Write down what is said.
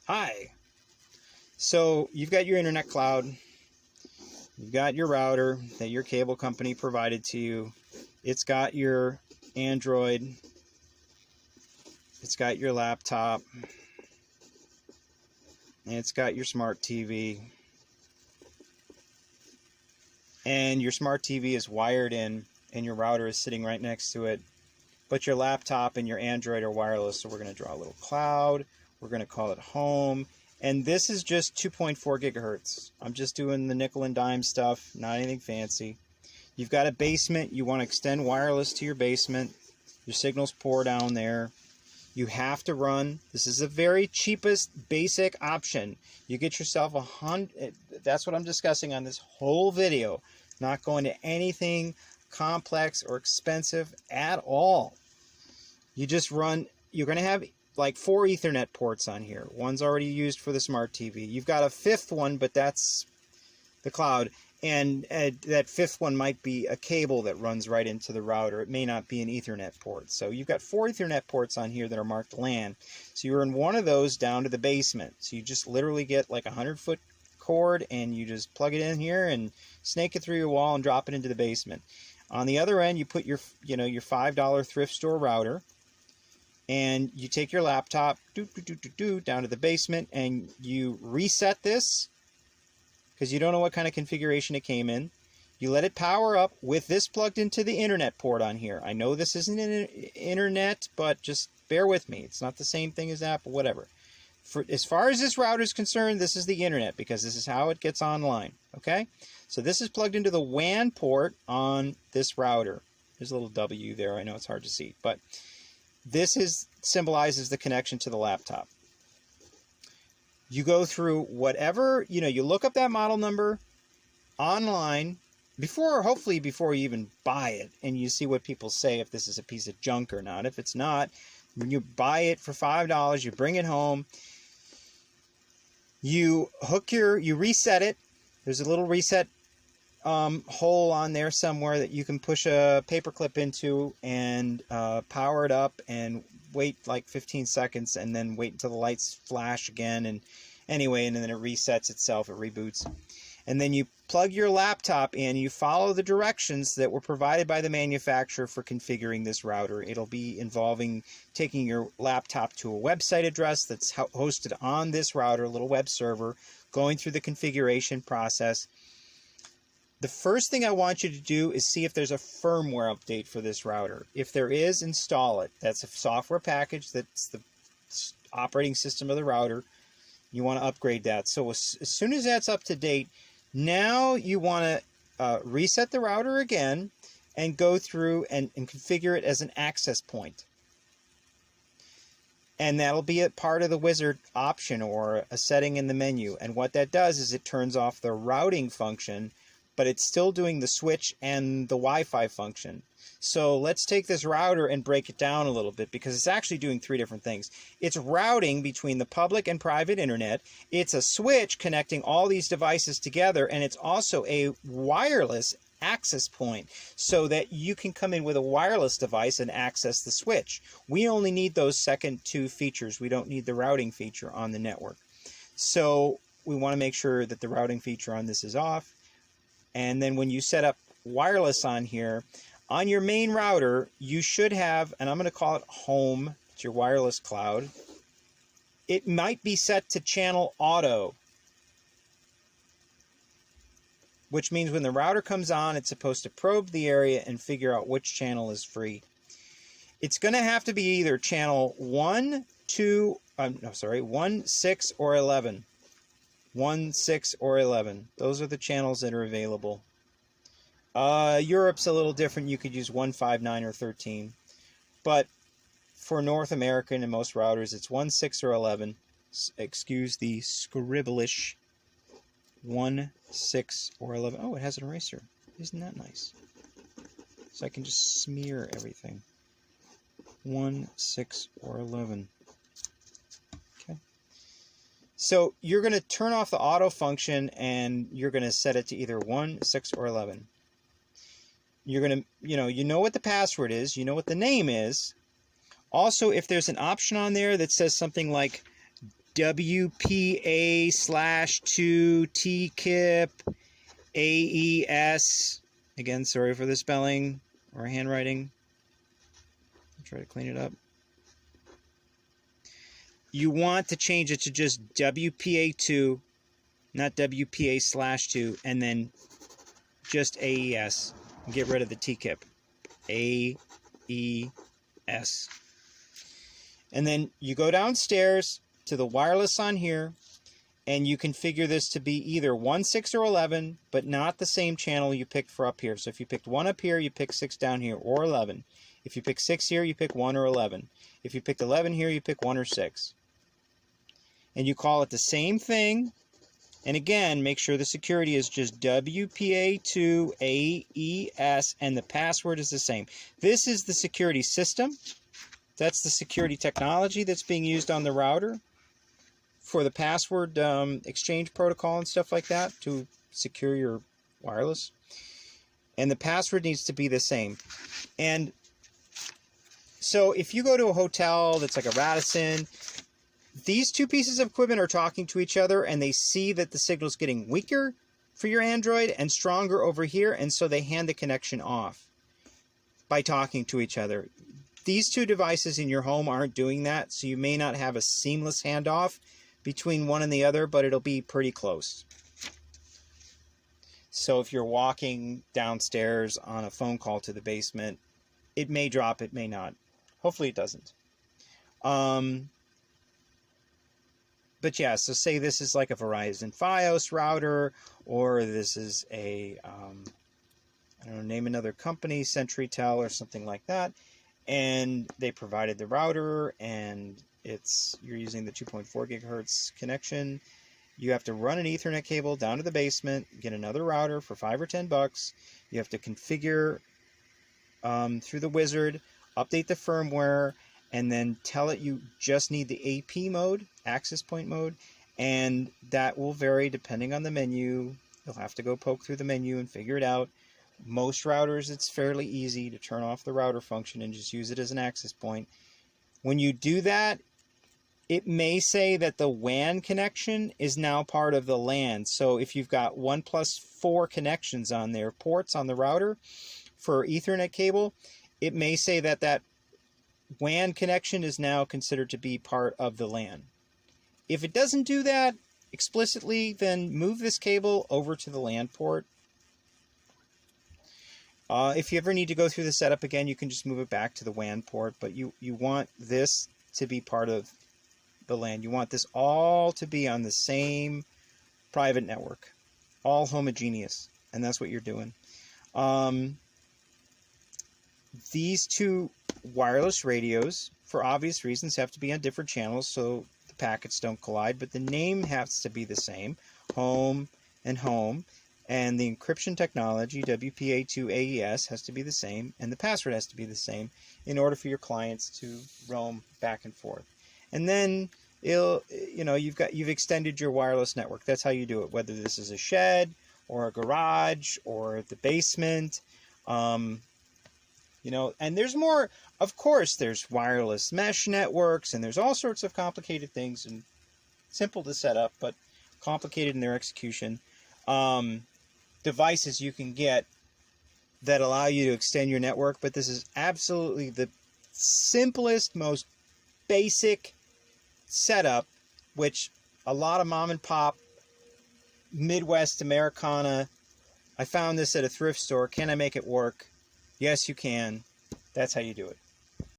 Hi. So you've got your internet cloud, you've got your router that your cable company provided to you, it's got your Android, it's got your laptop, and it's got your smart TV. And your smart TV is wired in and your router is sitting right next to it. But your laptop and your Android are wireless, so we're going to draw a little cloud. We're going to call it home. And this is just 2.4 gigahertz. I'm just doing the nickel and dime stuff, not anything fancy. You've got a basement. You want to extend wireless to your basement. Your signal's poor down there. You have to run. This is the very cheapest basic option. You get yourself 100. That's what I'm discussing on this whole video. Not going to anything complex or expensive at all. You just run. You're going to have like 4 Ethernet ports on here. One's already used for the smart TV. You've got a 5th one, but that's the cloud. And that 5th one might be a cable that runs right into the router. It may not be an Ethernet port. So you've got 4 Ethernet ports on here that are marked LAN. So you run one of those down to the basement. So you just literally get like a 100-foot cord and you just plug it in here and snake it through your wall and drop it into the basement. On the other end, you put your your $5 thrift store router. And you take your laptop down to the basement and you reset this because you don't know what kind of configuration it came in. You let it power up with this plugged into the internet port on here. I know this isn't an internet, but just bear with me. It's not the same thing as Apple, whatever. As far as this router is concerned, this is the internet because this is how it gets online. Okay? So this is plugged into the WAN port on this router. There's a little W there. I know it's hard to see, but this symbolizes the connection to the laptop. You go through whatever, you look up that model number online hopefully before you even buy it, and you see what people say if this is a piece of junk or not. If it's not, when you buy it for $5, you bring it home, you reset it. There's a little reset hole on there somewhere that you can push a paperclip into and power it up and wait like 15 seconds and then wait until the lights flash again, and then it resets itself, it reboots. And then you plug your laptop in, you follow the directions that were provided by the manufacturer for configuring this router. It'll be involving taking your laptop to a website address that's hosted on this router, a little web server, going through the configuration process. The first thing I want you to do is see if there's a firmware update for this router. If there is, install it. That's a software package. That's the operating system of the router. You want to upgrade that. So as soon as that's up to date, now you want to reset the router again and go through and configure it as an access point. And that'll be a part of the wizard option or a setting in the menu. And what that does is it turns off the routing function, but it's still doing the switch and the Wi-Fi function. So let's take this router and break it down a little bit because it's actually doing 3 different things. It's routing between the public and private internet. It's a switch connecting all these devices together, and it's also a wireless access point so that you can come in with a wireless device and access the switch. We only need those second 2 features. We don't need the routing feature on the network. So we want to make sure that the routing feature on this is off. And then when you set up wireless on here, on your main router, you should have, and I'm going to call it home, it's your wireless cloud. It might be set to channel auto, which means when the router comes on, it's supposed to probe the area and figure out which channel is free. It's going to have to be either channel 1, 6, or 11. 1, 6, or 11. Those are the channels that are available. Europe's a little different. You could use 1, 5, 9, or 13. But for North American and most routers, it's 1, 6, or 11. Excuse the scribbleish. 1, 6, or 11. Oh, it has an eraser. Isn't that nice? So I can just smear everything. 1, 6, or 11. So you're going to turn off the auto function and you're going to set it to either 1, 6, or 11. You're going to, you know what the password is, you know what the name is. Also, if there's an option on there that says something like WPA/2 TKIP AES. Again, sorry for the spelling or handwriting. I'll try to clean it up. You want to change it to just WPA2, not WPA/2, and then just AES. And get rid of the TKIP. AES. And then you go downstairs to the wireless on here, and you configure this to be either 1, 6, or 11, but not the same channel you picked for up here. So if you picked 1 up here, you pick 6 down here, or 11. If you pick 6 here, you pick 1 or 11. If you picked 11 here, you pick 1 or 6. And you call it the same thing. And again, make sure the security is just WPA2AES, and the password is the same. This is the security system. That's the security technology that's being used on the router for the password exchange protocol and stuff like that to secure your wireless. And the password needs to be the same. And so if you go to a hotel that's like a Radisson, these two pieces of equipment are talking to each other, and they see that the signal's getting weaker for your Android and stronger over here, and so they hand the connection off by talking to each other. These two devices in your home aren't doing that, so you may not have a seamless handoff between one and the other, but it'll be pretty close. So if you're walking downstairs on a phone call to the basement, it may drop, it may not. Hopefully it doesn't. But yeah, so say this is like a Verizon Fios router, or this is a, I don't know, name another company, CenturyTel or something like that, and they provided the router, and you're using the 2.4 gigahertz connection. You have to run an Ethernet cable down to the basement, get another router for $5 or $10. You have to configure through the wizard, update the firmware, and then tell it you just need the AP mode, access point mode, and that will vary depending on the menu. You'll have to go poke through the menu and figure it out. Most routers, it's fairly easy to turn off the router function and just use it as an access point. When you do that, it may say that the WAN connection is now part of the LAN. So if you've got 1+4 connections on there, ports on the router for Ethernet cable, it may say that that WAN connection is now considered to be part of the LAN. If it doesn't do that explicitly, then move this cable over to the LAN port. If you ever need to go through the setup again, you can just move it back to the WAN port, but you want this to be part of the LAN. You want this all to be on the same private network, all homogeneous, and that's what you're doing. These two wireless radios, for obvious reasons, have to be on different channels so the packets don't collide, but the name has to be the same, home and home, and the encryption technology, WPA2AES, has to be the same, and the password has to be the same in order for your clients to roam back and forth. And then you've extended your wireless network. That's how you do it, whether this is a shed or a garage or the basement. And there's more. Of course, there's wireless mesh networks, and there's all sorts of complicated things, and simple to set up, but complicated in their execution. Devices you can get that allow you to extend your network, but this is absolutely the simplest, most basic setup, which a lot of mom and pop Midwest Americana, I found this at a thrift store, can I make it work? Yes, you can. That's how you do it.